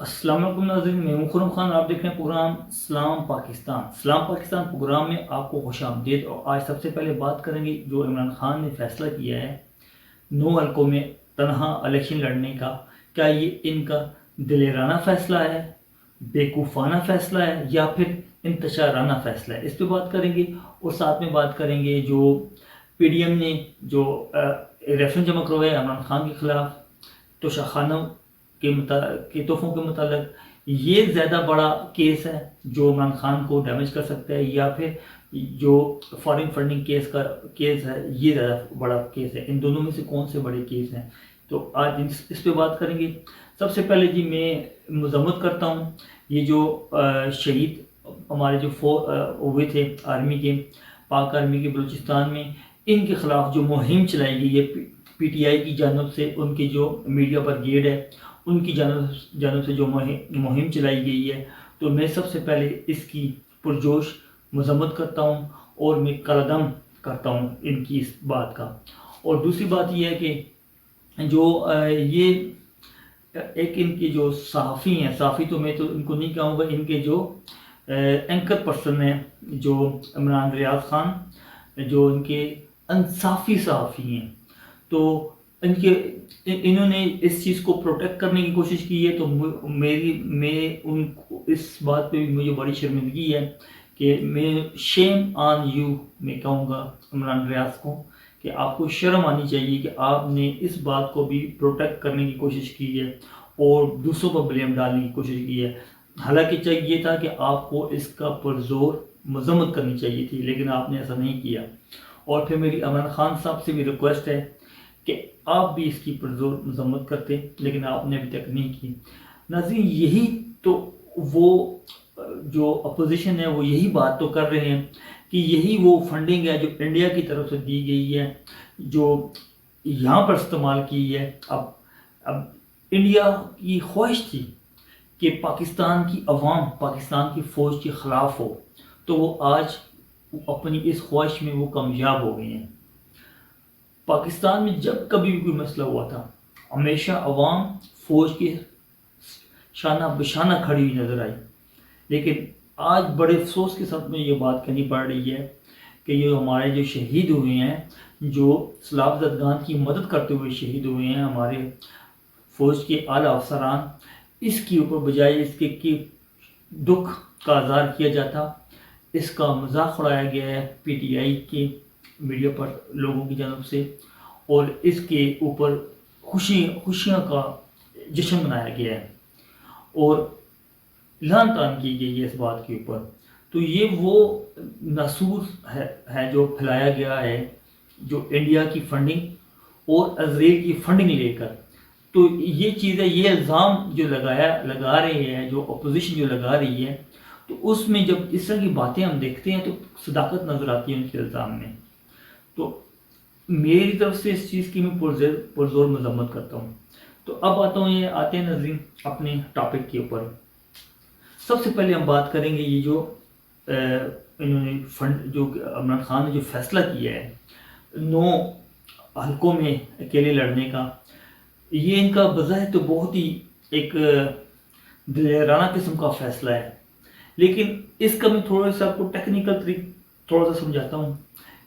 السلام علیکم ناظرین، میں ہوں خرم خان، آپ دیکھ رہے ہیں پروگرام سلام پاکستان۔ سلام پاکستان پروگرام میں آپ کو خوش آمدید۔ اور آج سب سے پہلے بات کریں گے جو عمران خان نے فیصلہ کیا ہے 9 حلقوں میں تنہا الیکشن لڑنے کا۔ کیا یہ ان کا دلیرانہ فیصلہ ہے، بیوقوفانہ فیصلہ ہے، یا پھر انتشارانہ فیصلہ ہے؟ اس پہ بات کریں گے۔ اور ساتھ میں بات کریں گے جو پی ڈی ایم نے جو ریفرنس جمع کروایا ہے عمران خان کے خلاف توشہ خانوں کے تحفوں کے متعلق، یہ زیادہ بڑا کیس ہے جو عمران خان کو ڈیمیج کر سکتا ہے، یا پھر جو فارن فنڈنگ کیس ہے یہ زیادہ بڑا کیس ہے؟ ان دونوں میں سے کون سے بڑے کیس ہیں؟ تو آج اس پہ بات کریں گے۔ سب سے پہلے جی میں مذمت کرتا ہوں یہ جو شہید ہمارے جو ہوئے تھے آرمی کے، پاک آرمی کے بلوچستان میں، ان کے خلاف جو مہم چلائی گئی ہے پی ٹی آئی کی جانب سے، ان کی جو میڈیا برگیڈ ہے ان کی جانب سے جو مہم چلائی گئی ہے، تو میں سب سے پہلے اس کی پرجوش مذمت کرتا ہوں اور میں قلعدم کرتا ہوں ان کی اس بات کا۔ اور دوسری بات یہ ہے کہ جو یہ ایک ان کے جو صحافی ہیں، صحافی تو میں تو ان کو نہیں کہوں گا، ان کے جو اینکر پرسن ہیں جو عمران ریاض خان، جو ان کے انصافی صحافی ہیں، تو انہوں نے اس چیز کو پروٹیکٹ کرنے کی کوشش کی ہے۔ تو میں ان کو اس بات پہ بھی مجھے بڑی شرمندگی ہے کہ میں شیم آن یو میں کہوں گا عمران ریاض کو کہ آپ کو شرم آنی چاہیے کہ آپ نے اس بات کو بھی پروٹیکٹ کرنے کی کوشش کی ہے اور دوسروں پر بلیم ڈالنے کی کوشش کی ہے۔ حالانکہ چاہیے تھا کہ آپ کو اس کا پرزور مذمت کرنی چاہیے تھی، لیکن آپ نے ایسا نہیں کیا۔ اور پھر میری عمران خان صاحب سے بھی ریکویسٹ ہے کہ آپ بھی اس کی پرزور مذمت کرتے، لیکن آپ نے ابھی تک نہیں کی۔ ناظرین، یہی تو وہ جو اپوزیشن ہے وہ یہی بات تو کر رہے ہیں کہ یہی وہ فنڈنگ ہے جو انڈیا کی طرف سے دی گئی ہے، جو یہاں پر استعمال کی ہے۔ اب انڈیا کی خواہش تھی کہ پاکستان کی عوام پاکستان کی فوج کے خلاف ہو، تو وہ آج اپنی اس خواہش میں وہ کامیاب ہو گئے ہیں۔ پاکستان میں جب کبھی بھی کوئی مسئلہ ہوا تھا، ہمیشہ عوام فوج کے شانہ بشانہ کھڑی ہوئی نظر آئی، لیکن آج بڑے افسوس کے ساتھ میں یہ بات کہنی پڑ رہی ہے کہ یہ ہمارے جو شہید ہوئے ہیں، جو سلاف زدگان کی مدد کرتے ہوئے شہید ہوئے ہیں، ہمارے فوج کے اعلیٰ افسران، اس کے اوپر بجائے اس کے کہ دکھ کا اظہار کیا جاتا، اس کا مذاق اڑایا گیا ہے پی ٹی آئی کے میڈیا پر لوگوں کی جانب سے، اور اس کے اوپر خوشیاں کا جشن منایا گیا ہے اور لعن طعن کی گئی ہے اس بات کے اوپر۔ تو یہ وہ ناسور ہے جو پھیلایا گیا ہے، جو انڈیا کی فنڈنگ اور اسرائیل کی فنڈنگ لے کر۔ تو یہ چیز ہے، یہ الزام جو لگا رہے ہیں، جو اپوزیشن جو لگا رہی ہے، تو اس میں جب اس طرح کی باتیں ہم دیکھتے ہیں تو صداقت نظر آتی ہے ان کے الزام میں۔ تو میری طرف سے اس چیز کی میں پرزور مذمت کرتا ہوں۔ تو اب آتے ہیں ناظرین اپنے ٹاپک کے اوپر۔ سب سے پہلے ہم بات کریں گے یہ جو انہوں نے جو عمران خان نے جو فیصلہ کیا ہے 9 حلقوں میں اکیلے لڑنے کا، یہ ان کا بظاہر تو بہت ہی ایک دلیرانہ قسم کا فیصلہ ہے، لیکن اس کا میں تھوڑا سا آپ کو ٹیکنیکل تھوڑا سا سمجھاتا ہوں۔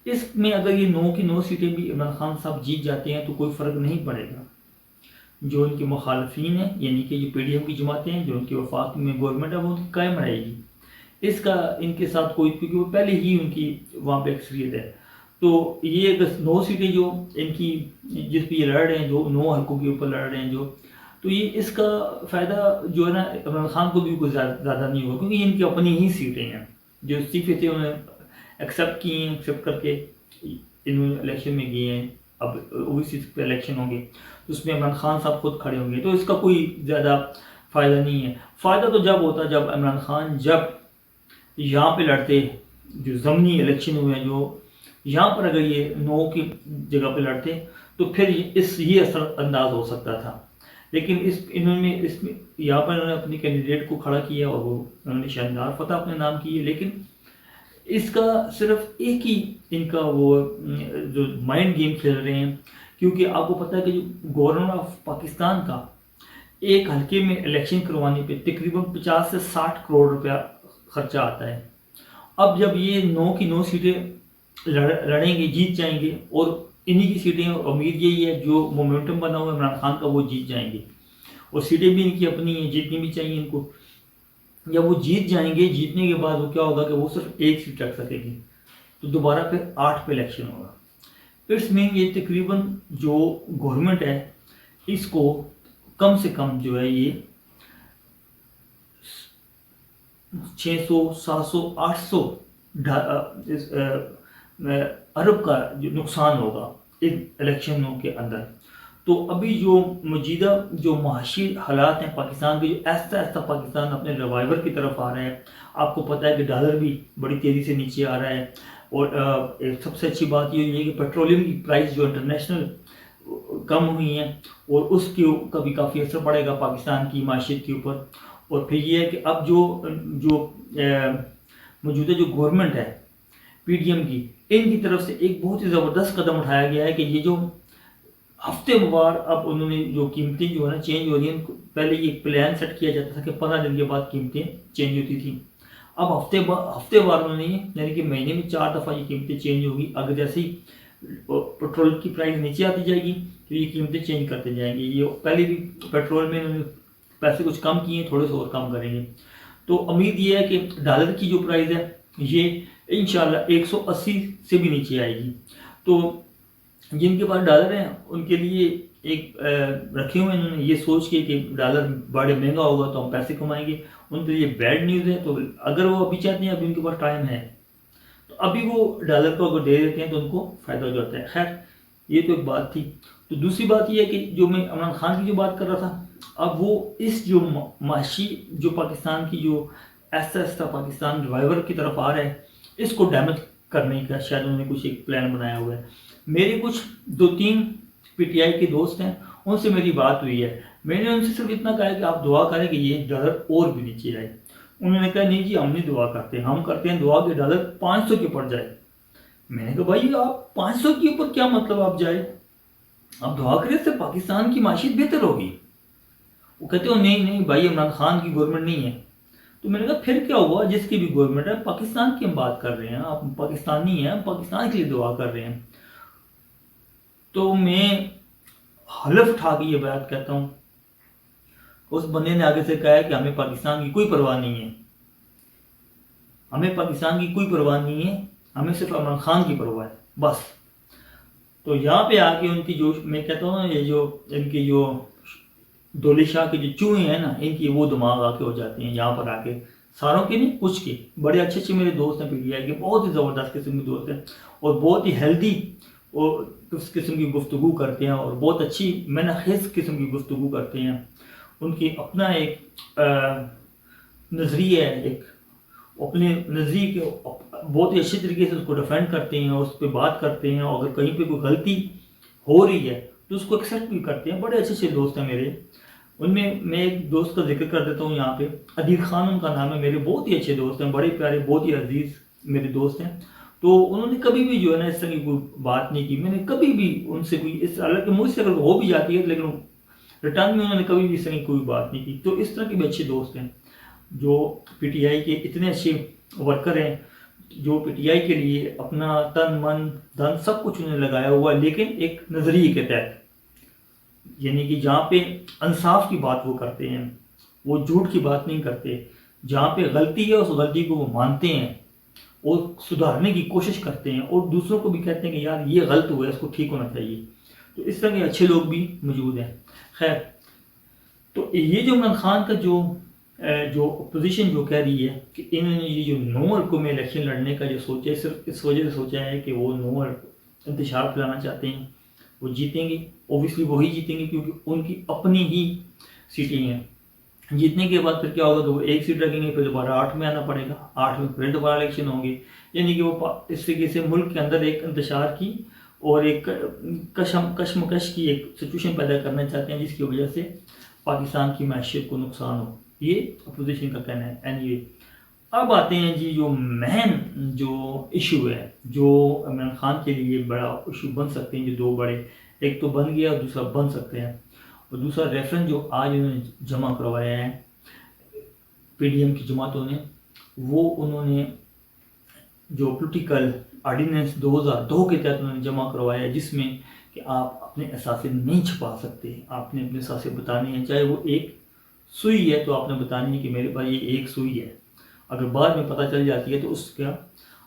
اس میں اگر یہ 9 کی 9 سیٹیں بھی عمران خان صاحب جیت جاتے ہیں تو کوئی فرق نہیں پڑے گا۔ جو ان کے مخالفین ہیں، یعنی کہ جو پی ڈی ایم کی جماعتیں ہیں، جو ان کے وفاق میں گورنمنٹ ہے، وہ قائم رہے گی۔ اس کا ان کے ساتھ کوئی، کیونکہ وہ پہلے ہی ان کی وہاں پہ اکثریت ہے، تو یہ اگر 9 سیٹیں جو ان کی جس پہ یہ لڑ رہے ہیں، جو 9 حلقوں کے اوپر لڑ رہے ہیں جو، تو یہ اس کا فائدہ جو ہے نا عمران خان کو بھی کوئی زیادہ نہیں ہوگا، کیونکہ ان کی اپنی ہی سیٹیں ہیں۔ جو استعفے تھے انہوں نے ایکسیپٹ کی ہیں، ایکسیپٹ کر کے انہوں نے الیکشن میں گئے ہیں۔ اب اویسی پہ الیکشن ہوں گے تو اس میں عمران خان صاحب خود کھڑے ہوں گے، تو اس کا کوئی زیادہ فائدہ نہیں ہے۔ فائدہ تو جب ہوتا جب عمران خان جب یہاں پہ لڑتے، جو ضمنی الیکشن ہوئے ہیں، جو یہاں پر اگر یہ 9 کی جگہ پہ لڑتے تو پھر یہ اثر انداز ہو سکتا تھا، لیکن انہوں نے یہاں پر انہوں نے اپنی کینڈیڈیٹ کو کھڑا کیا اور وہ انہوں نے شاندار فتح اپنے نام کی ہے، لیکن اس کا صرف ایک ہی ان کا وہ جو مائنڈ گیم کھیل رہے ہیں، کیونکہ آپ کو پتہ ہے کہ جو گورنمنٹ آف پاکستان کا ایک حلقے میں الیکشن کروانے پہ تقریباً 50 سے 60 کروڑ روپیہ خرچہ آتا ہے۔ اب جب یہ 9 کی 9 سیٹیں لڑیں گے، جیت جائیں گے، اور انہی کی سیٹیں، امید یہی ہے جو مومنٹم بنا ہوا ہے عمران خان کا، وہ جیت جائیں گے، اور سیٹیں بھی ان کی اپنی ہیں، جیتنی بھی چاہیے ان کو۔ جب وہ جیت جائیں گے، جیتنے کے بعد وہ کیا ہوگا کہ وہ صرف ایک سیٹ رکھ سکے گی، تو دوبارہ پھر 8 پہ الیکشن ہوگا۔ اٹس مین یہ تقریباً جو گورنمنٹ ہے اس کو کم سے کم جو ہے یہ 600 700 800 ارب کا جو نقصان ہوگا ان الیکشنوں کے اندر۔ تو ابھی جو موجودہ جو معاشی حالات ہیں پاکستان کے، جو ایسا ایسا پاکستان اپنے ریوائیور کی طرف آ رہا ہے، آپ کو پتہ ہے کہ ڈالر بھی بڑی تیزی سے نیچے آ رہا ہے، اور سب سے اچھی بات یہ ہے کہ پیٹرولیم کی پرائس جو انٹرنیشنل کم ہوئی ہیں، اور اس کا بھی کافی اثر پڑے گا پاکستان کی معیشت کے اوپر۔ اور پھر یہ ہے کہ اب جو موجودہ جو گورنمنٹ ہے پی ڈی ایم کی، ان کی طرف سے ایک بہت ہی زبردست قدم اٹھایا گیا ہے کہ یہ جو ہفتے وار اب انہوں نے جو قیمتیں جو ہے نا چینج ہو رہی ہیں، پہلے یہ پلان سیٹ کیا جاتا تھا کہ 15 دن کے بعد قیمتیں چینج ہوتی تھیں، اب ہفتے وار انہوں نے یعنی کہ مہینے میں 4 دفعہ یہ قیمتیں چینج ہوگی۔ اگر جیسے ہی پیٹرول کی پرائس نیچے آتی جائے گی تو یہ قیمتیں چینج کرتے جائیں گے۔ یہ پہلے بھی پیٹرول میں انہوں نے پیسے کچھ کم کیے ہیں، تھوڑے سے اور کم کریں گے۔ تو امید یہ ہے کہ ڈالر کی جو پرائز ہے یہ انشاءاللہ 180 سے بھی نیچے آئے گی۔ تو جن کے پاس ڈالر ہیں ان کے لیے ایک رکھے ہوئے انہوں نے یہ سوچ کے کہ ڈالر بڑے مہنگا ہوگا تو ہم پیسے کمائیں گے، ان کے لیے بیڈ نیوز ہے۔ تو اگر وہ ابھی چاہتے ہیں، ابھی ان کے پاس ٹائم ہے، تو ابھی وہ ڈالر کو اگر دے دیتے ہیں تو ان کو فائدہ ہو جاتا ہے۔ خیر یہ تو ایک بات تھی۔ تو دوسری بات یہ ہے کہ جو میں عمران خان کی جو بات کر رہا تھا، اب وہ اس جو معاشی جو پاکستان کی جو ایسا ایسا پاکستان ریوائیور کی طرف آ رہا ہے، اس کو ڈیمیج کرنے کا شاید انہوں نے کچھ ایک پلان بنایا ہوا ہے۔ میرے کچھ 2-3 پی ٹی آئی کے دوست ہیں، ان سے میری بات ہوئی ہے، میں نے ان سے صرف اتنا کہا کہ آپ دعا کریں کہ یہ ڈالر اور بھی نیچے آئے۔ انہوں نے کہا نہیں جی ہم نہیں دعا کرتے، ہم کرتے ہیں دعا کہ ڈالر 500 کے اوپر جائے۔ میں نے کہا بھائی آپ 500 کے اوپر کیا مطلب آپ جائے؟ آپ دعا کریں سے پاکستان کی معیشت بہتر ہوگی۔ وہ کہتے ہو نہیں بھائی عمران خان کی گورنمنٹ نہیں ہے۔ تو میں نے کہا پھر کیا ہوا، جس کی بھی گورنمنٹ ہے، پاکستان کی ہم بات کر رہے ہیں، آپ پاکستانی ہیں، پاکستان کے لیے دعا کر رہے ہیں۔ تو میں حلف اٹھا کے یہ بات کہتا ہوں، اس بندے نے آگے سے کہا ہے کہ ہمیں پاکستان کی کوئی پرواہ نہیں ہے، ہمیں پاکستان کی کوئی پرواہ نہیں ہے، ہمیں صرف عمران خان کی پرواہ ہے بس۔ تو یہاں پہ آ کے ان کی جو میں کہتا ہوں نا، یہ جو ان کی جو دولے شاہ کے جو چوہے ہیں نا، ان کی وہ دماغ آ کے ہو جاتے ہیں یہاں پر آ کے، ساروں کے نہیں کچھ کے۔ بڑے اچھے اچھے میرے دوست ہیں پی ٹی آئی کے، بہت ہی زبردست قسم کے دوست ہیں، اور بہت ہی ہیلدی اور اس قسم کی گفتگو کرتے ہیں، اور بہت اچھی منع خیز قسم کی گفتگو کرتے ہیں۔ ان کی اپنا ایک نظریہ ہے، ایک اپنے نظریے کے بہت ہی اچھے طریقے سے اس کو ڈیفینڈ کرتے ہیں، اس پہ بات کرتے ہیں، اور اگر کہیں پہ کوئی غلطی ہو رہی ہے تو اس کو ایکسیپٹ بھی کرتے ہیں۔ بڑے اچھے اچھے دوست ہیں میرے، ان میں میں ایک دوست کا ذکر کر دیتا ہوں یہاں پہ، عدیل خان ان کا نام ہے، میرے بہت ہی اچھے دوست ہیں، بڑے پیارے، بہت ہی عزیز میرے دوست ہیں۔ تو انہوں نے کبھی بھی جو ہے نا اس طرح کی کوئی بات نہیں کی، میں نے کبھی بھی ان سے کوئی اس طرح کے مجھ سے اگر ہو بھی جاتی ہے لیکن ریٹرن میں انہوں نے کبھی بھی اس طرح کی کوئی بات نہیں کی۔ تو اس طرح کے بھی اچھے دوست ہیں جو پی ٹی آئی کے اتنے اچھے ورکر ہیں، جو پی ٹی آئی کے لیے اپنا تن من دھن سب کچھ انہوں نے لگایا ہوا ہے، لیکن ایک نظریے کے تحت، یعنی کہ جہاں پہ انصاف کی بات وہ کرتے ہیں، وہ جھوٹ کی بات نہیں کرتے، جہاں پہ غلطی ہے اس غلطی کو وہ مانتے ہیں اور سدھارنے کی کوشش کرتے ہیں، اور دوسروں کو بھی کہتے ہیں کہ یار یہ غلط ہوا ہے، اس کو ٹھیک ہونا چاہیے۔ تو اس طرح کے اچھے لوگ بھی موجود ہیں۔ خیر، تو یہ جو عمران خان کا جو اپوزیشن جو کہہ رہی ہے کہ انہوں نے یہ جو 9 حلقوں میں الیکشن لڑنے کا جو سوچا ہے، صرف اس وجہ سے سوچا ہے کہ وہ 9 انتشار پھیلانا چاہتے ہیں، وہ جیتیں گے، اوبیسلی وہی جیتیں گے کیونکہ ان کی اپنی ہی سیٹیں ہیں۔ جیتنے کے بعد پھر کیا ہوگا کہ وہ ایک سیٹ رکھیں گے، پھر دوبارہ 8 میں آنا پڑے گا، 8 میں پھر دوبارہ الیکشن ہوں گے، یعنی کہ وہ اس طریقے سے ملک کے اندر ایک انتشار کی اور ایک کشمکش کی ایک سچویشن پیدا کرنا چاہتے ہیں، جس کی وجہ سے پاکستان کی معیشت کو نقصان ہو۔ یہ اپوزیشن کا کہنا ہے۔ اینی اب آتے ہیں جی جو مین جو ایشو ہے، جو عمران خان کے لیے بڑا ایشو بن سکتے ہیں، جو 2 بڑے، ایک تو بن گیا اور دوسرا بن سکتے ہیں، اور دوسرا ریفرنس جو آج انہوں نے جمع کروایا ہے پی ڈی ایم کی جماعتوں نے، وہ انہوں نے جو پولیٹیکل آرڈیننس 2002 کے تحت انہوں نے جمع کروایا ہے، جس میں کہ آپ اپنے اثاثے نہیں چھپا سکتے، آپ نے اپنے اثاثے بتانے ہیں، چاہے وہ ایک سوئی ہے تو آپ نے بتانی ہے کہ میرے پاس یہ ایک سوئی ہے۔ اگر بعد میں پتہ چل جاتی ہے تو اس کا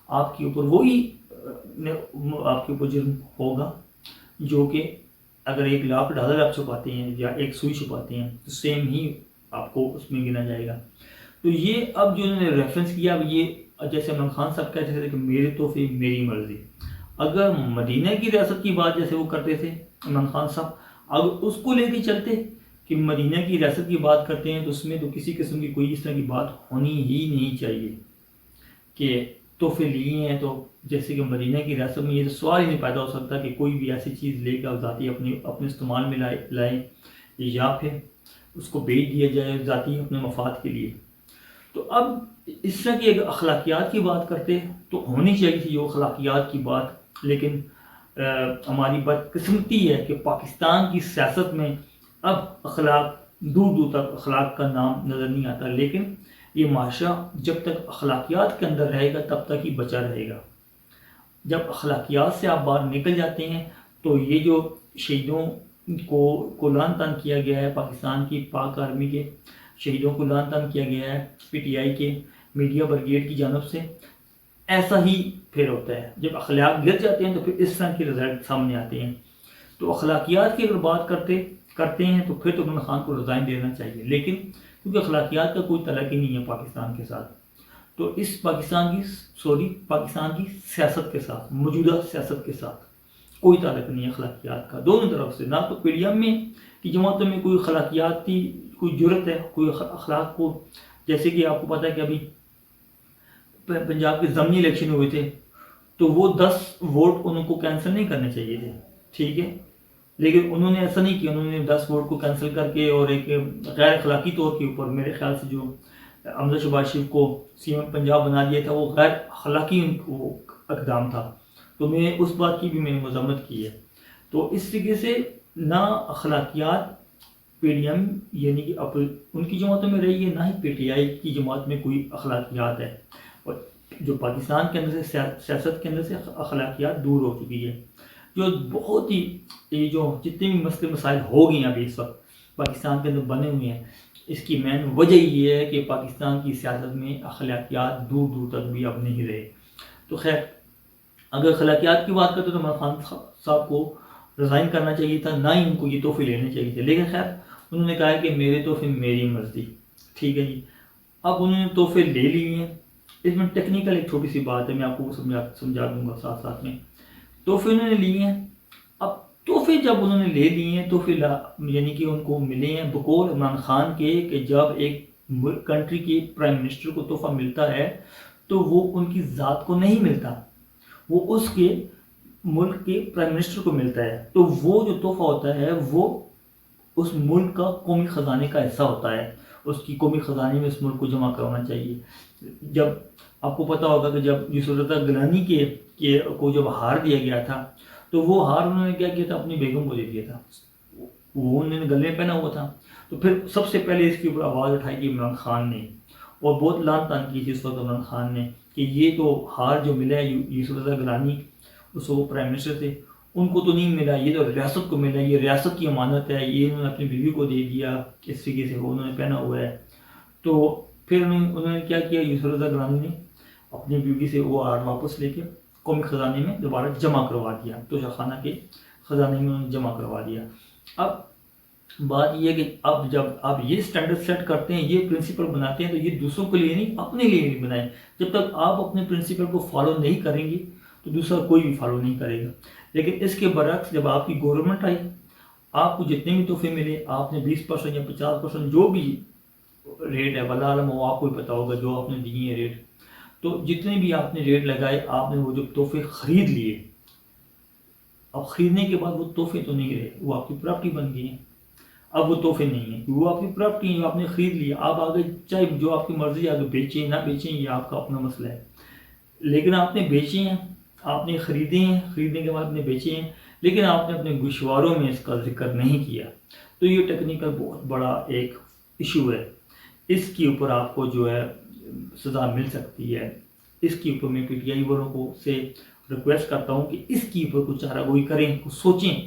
آپ کے اوپر وہی آپ کے اوپر جرم ہوگا جو کہ اگر $1,00,000 آپ چھپاتے ہیں یا ایک سوئی چھپاتے ہیں تو سیم ہی آپ کو اس میں گنا جائے گا۔ تو یہ اب جو انہوں نے ریفرنس کیا، اب یہ جیسے عمران خان صاحب کہتے تھے کہ میرے تحفے میری مرضی، اگر مدینہ کی ریاست کی بات جیسے وہ کرتے تھے عمران خان صاحب، اگر اس کو لے کے چلتے کہ مدینہ کی ریاست کی بات کرتے ہیں تو اس میں تو کسی قسم کی کوئی اس طرح کی بات ہونی ہی نہیں چاہیے کہ تحفے لیے ہیں تو جیسے کہ مدینہ کی ریاست میں یہ تو سوال ہی نہیں پیدا ہو سکتا کہ کوئی بھی ایسی چیز لے کر ذاتی اپنے استعمال میں لائے یا پھر اس کو بیچ دیا جائے ذاتی اپنے مفاد کے لیے۔ تو اب اس طرح کی اگر اخلاقیات کی بات کرتے تو ہونی چاہیے تھی جو اخلاقیات کی بات، لیکن ہماری بدقسمتی ہے کہ پاکستان کی سیاست میں اب اخلاق دور دور تک اخلاق کا نام نظر نہیں آتا، لیکن یہ معاشرہ جب تک اخلاقیات کے اندر رہے گا تب تک ہی بچا رہے گا۔ جب اخلاقیات سے آپ باہر نکل جاتے ہیں تو یہ جو شہیدوں کو لعن طعن کیا گیا ہے، پاکستان کی پاک آرمی کے شہیدوں کو لعن طعن کیا گیا ہے پی ٹی آئی کے میڈیا برگیڈ کی جانب سے، ایسا ہی پھر ہوتا ہے۔ جب اخلاق گر جاتے ہیں تو پھر اس طرح کے رزلٹ سامنے آتے ہیں۔ تو اخلاقیات کی اگر بات کرتے ہیں تو پھر تو عمران خان کو ریزائن دینا چاہیے، لیکن کیونکہ اخلاقیات کا کوئی تعلق ہی نہیں ہے پاکستان کے ساتھ، تو اس پاکستان کی سیاست کے ساتھ، موجودہ سیاست کے ساتھ کوئی تعلق نہیں ہے اخلاقیات کا دونوں طرف سے، نہ تو پی ڈی ایم میں کی جماعتوں میں کوئی اخلاقیاتی کوئی جرت ہے کوئی اخلاق کو، جیسے کہ آپ کو پتہ ہے کہ ابھی پنجاب کے ضمنی الیکشن ہوئے تھے تو وہ 10 ووٹ ان کو کینسل نہیں کرنے چاہیے تھے، ٹھیک ہے، لیکن انہوں نے ایسا نہیں کیا، انہوں نے 10 ووٹ کو کینسل کر کے اور ایک غیر اخلاقی طور کے اوپر میرے خیال سے جو حمزہ شہباز شریف کو سی ایم پنجاب بنا دیا تھا وہ غیر اخلاقی اقدام تھا، تو میں اس بات کی بھی میں نے مذمت کی ہے۔ تو اس طریقے سے نہ اخلاقیات پی ڈی ایم یعنی کہ ان کی جماعتوں میں رہی ہے، نہ ہی پی ٹی آئی کی جماعت میں کوئی اخلاقیات ہے، اور جو پاکستان کے اندر سے سیاست کے اندر سے اخلاقیات دور ہو چکی ہے، جو بہت ہی جو جتنے بھی مسئلے مسائل ہو گئے ہیں ابھی اس وقت پاکستان کے اندر بنے ہوئے ہیں، اس کی مین وجہ یہ ہے کہ پاکستان کی سیاست میں اخلاقیات دور دور تک بھی اب نہیں رہے۔ تو خیر اگر اخلاقیات کی بات کرتے تو عمران خان صاحب کو ریزائن کرنا چاہیے تھا، نہ ہی ان کو یہ تحفے لینے چاہیے تھے، لیکن خیر انہوں نے کہا کہ میرے تحفے میری مرضی، ٹھیک ہے جی۔ اب انہوں نے تحفے لے لیے ہیں، اس میں ٹیکنیکل ایک چھوٹی سی بات ہے، میں آپ کو سمجھا دوں گا ساتھ ساتھ میں۔ تحفے انہوں نے لیے ہیں، اب تحفے جب انہوں نے لے لیے ہیں تحفے یعنی کہ ان کو ملے ہیں بقول عمران خان کے کہ جب ایک کنٹری کے پرائم منسٹر کو تحفہ ملتا ہے تو وہ ان کی ذات کو نہیں ملتا، وہ اس کے ملک کے پرائم منسٹر کو ملتا ہے، تو وہ جو تحفہ ہوتا ہے وہ اس ملک کا قومی خزانے کا حصہ ہوتا ہے، اس کی قومی خزانے میں اس ملک کو جمع کروانا چاہیے۔ جب آپ کو پتہ ہوگا کہ جب یوسف رضا گیلانی کو جب ہار دیا گیا تھا تو وہ ہار انہوں نے کیا کیا تھا، اپنی بیگم کو دے دیا تھا، وہ انہوں نے گلے میں پہنا ہوا تھا، تو پھر سب سے پہلے اس کے اوپر آواز اٹھائی تھی عمران خان نے، اور بہت لعن طعن کی تھی اس وقت عمران خان نے کہ یہ تو ہار جو ملا ہے یوسف رضا گیلانی اس وقت پرائم منسٹر تھے ان کو تو نہیں ملا، یہ تو ریاست کو ملا، یہ ریاست کی امانت ہے، یہ انہوں نے اپنی بیوی کو دے دیا، اس طریقے سے وہ انہوں نے پہنا ہوا ہے۔ تو پھر انہوں نے کیا کیا، یوسف رضا گیلانی نے اپنی بیوی سے وہ ہار واپس لے کے قومی خزانے میں دوبارہ جمع کروا دیا، تو خانہ کے خزانے میں انہوں نے جمع کروا دیا۔ اب بات یہ ہے کہ اب جب آپ یہ سٹینڈرڈ سیٹ کرتے ہیں، یہ پرنسپل بناتے ہیں، تو یہ دوسروں کے لیے نہیں اپنے لیے نہیں بنائیں۔ جب تک آپ اپنے پرنسپل کو فالو نہیں کریں گے تو دوسرا کوئی بھی فالو نہیں کرے گا۔ لیکن اس کے برعکس جب آپ کی گورنمنٹ آئی، آپ کو جتنے بھی تحفے ملے، آپ نے 20% یا 50% جو بھی ریٹ ہے واللہ عالم وہ آپ کو ہی پتہ ہوگا جو آپ نے دیے ہیں ریٹ، تو جتنے بھی آپ نے ریٹ لگائے آپ نے وہ جو تحفے خرید لیے، اب خریدنے کے بعد وہ تحفے تو نہیں رہے، وہ آپ کی پراپرٹی بن گئی ہیں، اب وہ تحفے نہیں ہیں، وہ آپ کی پراپرٹی ہیں جو آپ نے خرید لیا، آپ آگے چاہے جو آپ کی مرضی آگے بیچیں نہ بیچیں یہ آپ کا اپنا مسئلہ ہے، لیکن آپ نے بیچے ہیں، آپ نے خریدے ہیں، خریدنے کے بعد نے بیچے ہیں، لیکن آپ نے اپنے گوشواروں میں اس کا ذکر نہیں کیا۔ تو یہ ٹیکنیکل بہت بڑا ایک ایشو ہے، اس کے اوپر آپ کو جو ہے سزا مل سکتی ہے۔ اس کے اوپر میں پی ٹی آئی والوں کو سے ریکویسٹ کرتا ہوں کہ اس کے اوپر کچھ چارہ گوئی کریں، کچھ سوچیں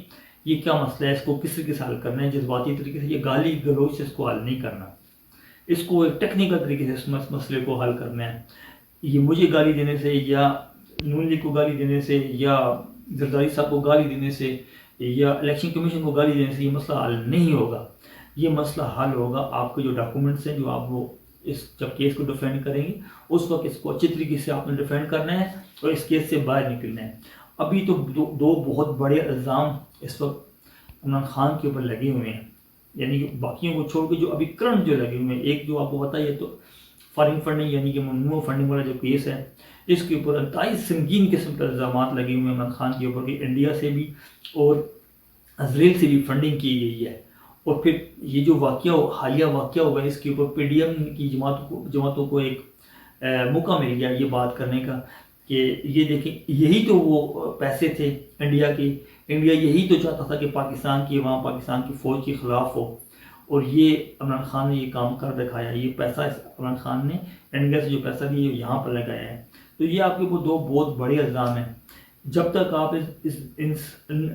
یہ کیا مسئلہ ہے، اس کو کس طریقے سے حل کرنا ہے۔ جذباتی طریقے سے، یہ گالی گلوچ سے اس کو حل نہیں کرنا، اس کو ایک ٹیکنیکل طریقے سے اس مسئلے کو حل کرنا ہے۔ یہ مجھے گالی دینے سے یا نون لیگ کو گالی دینے سے یا زرداری صاحب کو گالی دینے سے یا الیکشن کمیشن کو گالی دینے سے یہ مسئلہ حل نہیں ہوگا۔ یہ مسئلہ حل ہوگا آپ کے جو ڈاکومنٹس ہیں، جو آپ وہ جب کیس کو ڈیفینڈ کریں گے اس وقت اس کو اچھی طریقے سے آپ نے ڈیفینڈ کرنا ہے اور اس کیس سے باہر نکلنا ہے۔ ابھی تو دو بہت بڑے الزام اس وقت عمران خان کے اوپر لگے ہوئے ہیں، یعنی کہ باقیوں کو چھوڑ کے جو ابھی کرنٹ جو لگے ہوئے ہیں، ایک جو آپ کو پتہ ہے تو فارن فنڈنگ یعنی کہ ممنوع فنڈنگ والا جو کیس ہے، اس کے اوپر انتہائی سنگین قسم کے الزامات لگے ہوئے ہیں عمران خان کے اوپر کہ انڈیا سے بھی اور اسرائیل سے بھی فنڈنگ کی گئی ہے۔ اور پھر یہ جو حالیہ واقعہ ہوا ہے، اس کے اوپر پی ڈی ایم کی جماعتوں کو ایک موقع مل گیا یہ بات کرنے کا کہ یہ دیکھیں یہی تو وہ پیسے تھے انڈیا کے، انڈیا یہی تو چاہتا تھا کہ پاکستان کی عوام پاکستان کی فوج کے خلاف ہو، اور یہ عمران خان نے یہ کام کر دکھایا۔ یہ پیسہ عمران خان نے انڈیا سے جو پیسہ لیا یہاں پر لگایا ہے۔ تو یہ آپ کے وہ دو بہت بڑے الزام ہیں۔ جب تک آپ ان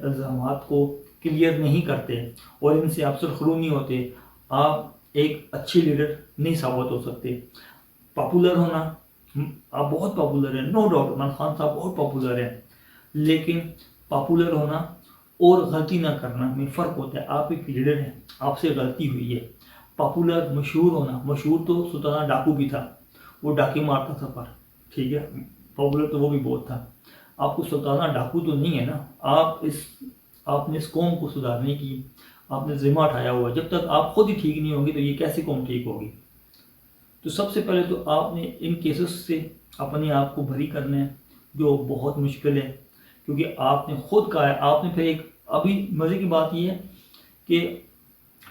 الزامات کو کلیئر نہیں کرتے اور ان سے آپ سرخرو نہیں ہوتے، آپ ایک اچھے لیڈر نہیں ثابت ہو سکتے۔ پاپولر ہونا، آپ بہت پاپولر ہیں، نو ڈاؤٹ عمران خان صاحب بہت پاپولر ہیں، لیکن پاپولر ہونا اور غلطی نہ کرنا میں فرق ہوتا ہے۔ آپ ایک لیڈر ہیں، آپ سے غلطی ہوئی ہے۔ پاپولر مشہور ہونا، مشہور تو سلطانہ ڈاکو بھی تھا، وہ ڈاکے مارتا تھا، پر ٹھیک ہے پاپولر تو وہ بھی بہت تھا۔ آپ کو سلطانہ ڈاکو تو نہیں ہے نا، آپ نے اس قوم کو سدھارنے کی آپ نے ذمہ اٹھایا ہوا ہے۔ جب تک آپ خود ہی ٹھیک نہیں ہوں گے تو یہ کیسی قوم ٹھیک ہوگی؟ تو سب سے پہلے تو آپ نے ان کیسز سے اپنے آپ کو بری کرنا ہے، جو بہت مشکل ہے، کیونکہ آپ نے خود کہا ہے۔ آپ نے پھر ایک ابھی مزے کی بات یہ ہے کہ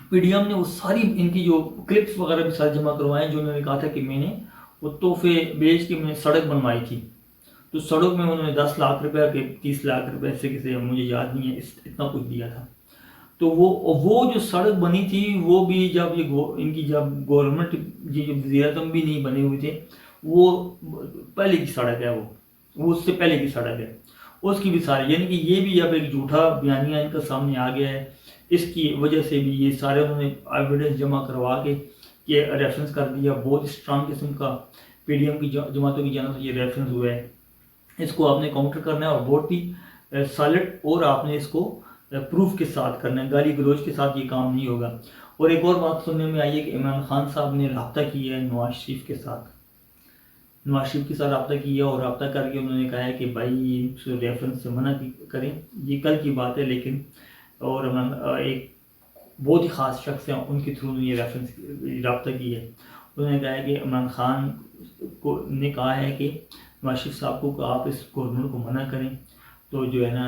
پی ڈی ایم نے وہ ساری ان کی جو کلپس وغیرہ بھی ساتھ جمع کروائے جو انہوں نے کہا تھا کہ میں نے وہ تحفے بیچ کے میں نے سڑک بنوائی تھی، تو سڑک میں انہوں نے 10 لاکھ روپے کے 30 لاکھ روپے سے کسی مجھے یاد نہیں ہے اتنا کچھ دیا تھا۔ تو وہ جو سڑک بنی تھی وہ بھی جب ان کی جب گورنمنٹ جو وزیر اعظم بھی نہیں بنے ہوئے تھے، وہ پہلے کی سڑک ہے، وہ اس سے پہلے کی سڑک ہے، اس کی بھی ساری، یعنی کہ یہ بھی اب ایک جھوٹا بیانیہ ان کا سامنے آ گیا ہے۔ اس کی وجہ سے بھی یہ سارے انہوں نے ایویڈنس جمع کروا کے یہ ریفرنس کر دیا، بہت اسٹرانگ قسم کا پی ڈی ایم کی جماعتوں کی جانب سے یہ ریفرنس ہوا ہے۔ اس کو آپ نے کاؤنٹر کرنا ہے اور بہت ہی سالڈ، اور آپ نے اس کو پروف کے ساتھ کرنا ہے، گالی گلوچ کے ساتھ یہ کام نہیں ہوگا۔ اور ایک اور بات سننے میں آئی ہے کہ عمران خان صاحب نے رابطہ کیا ہے نواز شریف کے ساتھ، نواز شریف کے ساتھ رابطہ کیا اور رابطہ کر کے انہوں نے کہا ہے کہ بھائی ریفرنس سے منع کریں، یہ کل کی بات ہے، لیکن اور ایک بہت ہی خاص شخص ہیں ان کے تھرو نے یہ رابطہ کی ہے۔ انہوں نے کہا ہے کہ عمران خان کو نے کہا ہے کہ نواز شریف صاحب کو کہ آپ اس گورنمنٹ کو منع کریں، تو جو ہے نا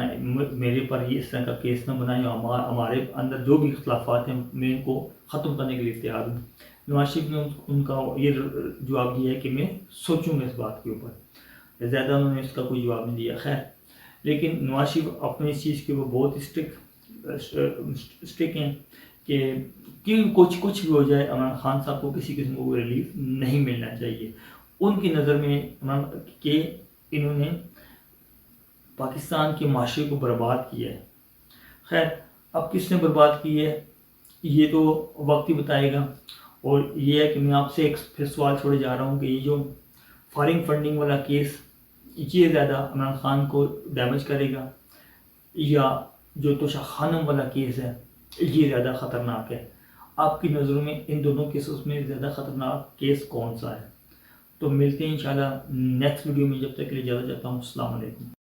میرے پر یہ اس طرح کا کیس نہ بنائیں، ہمارے اندر جو بھی اختلافات ہیں میں ان کو ختم کرنے کے لیے تیار ہوں۔ نواز شریف نے ان کا یہ جواب دیا ہے کہ میں سوچوں گا اس بات کے اوپر، زیادہ انہوں نے اس کا کوئی جواب نہیں دیا۔ خیر، لیکن نواز شریف اپنے اس چیز کے اوپر بہت اسٹرک ہیں کہ کچھ بھی ہو جائے عمران خان صاحب کو کسی قسم کو ریلیف نہیں ملنا چاہیے۔ ان کی نظر میں کہ انہوں نے پاکستان کے معاشرے کو برباد کیا ہے۔ خیر، اب کس نے برباد کی ہے یہ تو وقت ہی بتائے گا۔ اور یہ ہے کہ میں آپ سے ایک پھر سوال چھوڑے جا رہا ہوں کہ یہ جو فارن فنڈنگ والا کیس یہ زیادہ عمران خان کو ڈیمیج کرے گا یا جو توشہ خانم والا کیس ہے یہ زیادہ خطرناک ہے؟ آپ کی نظروں میں ان دونوں کیسز میں زیادہ خطرناک کیس کون سا ہے؟ تو ملتے ہیں انشاءاللہ نیکسٹ ویڈیو میں، جب تک کے لیے اجازت چاہتا ہوں۔ السلام علیکم۔